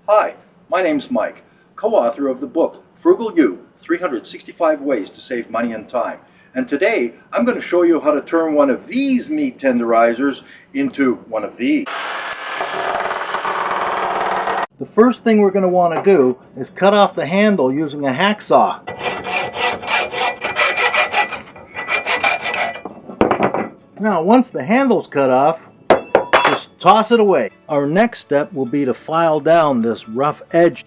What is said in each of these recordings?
Hi, my name's Mike, co-author of the book Frugal You, 365 Ways to Save Money and Time. And today I'm going to show you how to turn one of these meat tenderizers into one of these. The first thing we're going to want to do is cut off the handle using a hacksaw. Now once the handle's cut off, just toss it away. Our next step will be to file down this rough edge.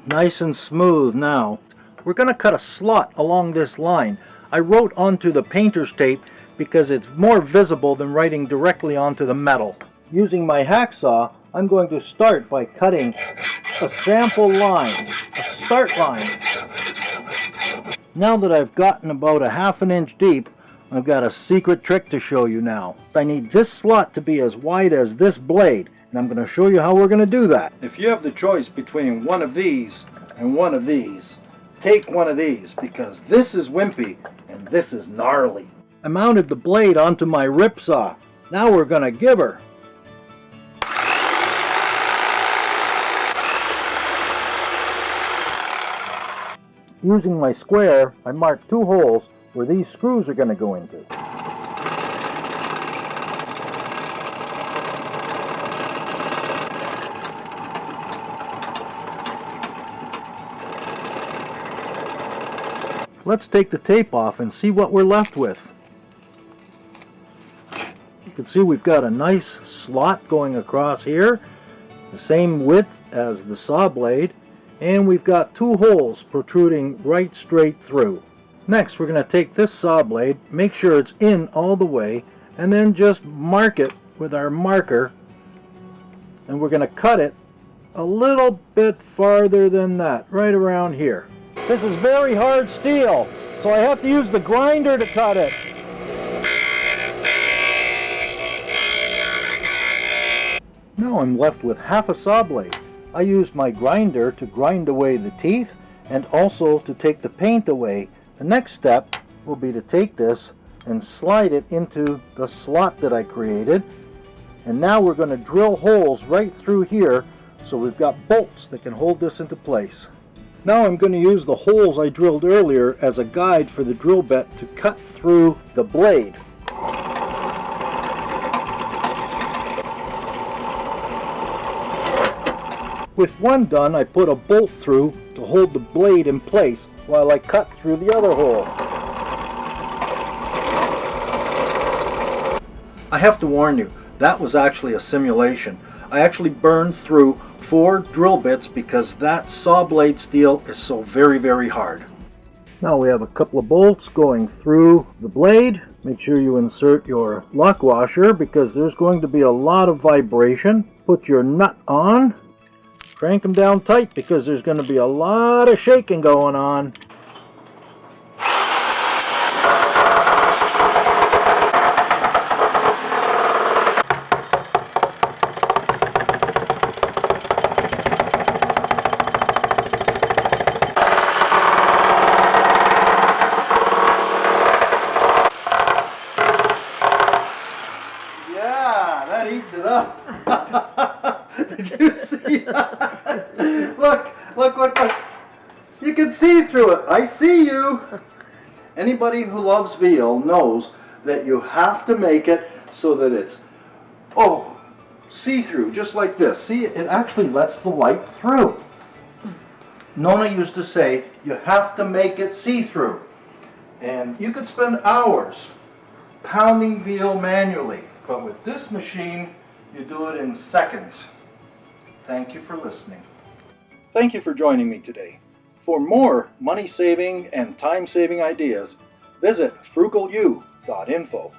Nice and smooth now. We're going to cut a slot along this line. I wrote onto the painter's tape because it's more visible than writing directly onto the metal. Using my hacksaw, I'm going to start by cutting a sample line, a start line. Now that I've gotten about a ½ an inch deep, I've got a secret trick to show you now. I need this slot to be as wide as this blade, and I'm going to show you how we're going to do that. If you have the choice between one of these and one of these, take one of these because this is wimpy and this is gnarly. I mounted the blade onto my rip saw. Now we're going to give her. Using my square, I marked 2 holes where these screws are going to go into. Let's take the tape off and see what we're left with. You can see we've got a nice slot going across here, the same width as the saw blade, and we've got 2 holes protruding right straight through. Next, we're going to take this saw blade, make sure it's in all the way, and then just mark it with our marker, and we're going to cut it a little bit farther than that, right around here. This is very hard steel, so I have to use the grinder to cut it. Now I'm left with half a saw blade. I used my grinder to grind away the teeth and also to take the paint away. The next step will be to take this and slide it into the slot that I created. And now we're going to drill holes right through here so we've got bolts that can hold this into place. Now I'm going to use the holes I drilled earlier as a guide for the drill bit to cut through the blade. With one done, I put a bolt through to hold the blade in place while I cut through the other hole. I have to warn you, that was actually a simulation. I actually burned through 4 drill bits because that saw blade steel is so very, very hard. Now we have a couple of bolts going through the blade. Make sure you insert your lock washer because there's going to be a lot of vibration. Put your nut on. Crank them down tight because there's going to be a lot of shaking going on. Yeah, that eats it up. Did you see that? Look. You can see through it. I see you. Anybody who loves veal knows that you have to make it so that it's, see-through, just like this. See, it actually lets the light through. Nona used to say, you have to make it see-through. And you could spend hours pounding veal manually, but with this machine, you do it in seconds. Thank you for listening. Thank you for joining me today. For more money-saving and time-saving ideas, visit frugalu.info.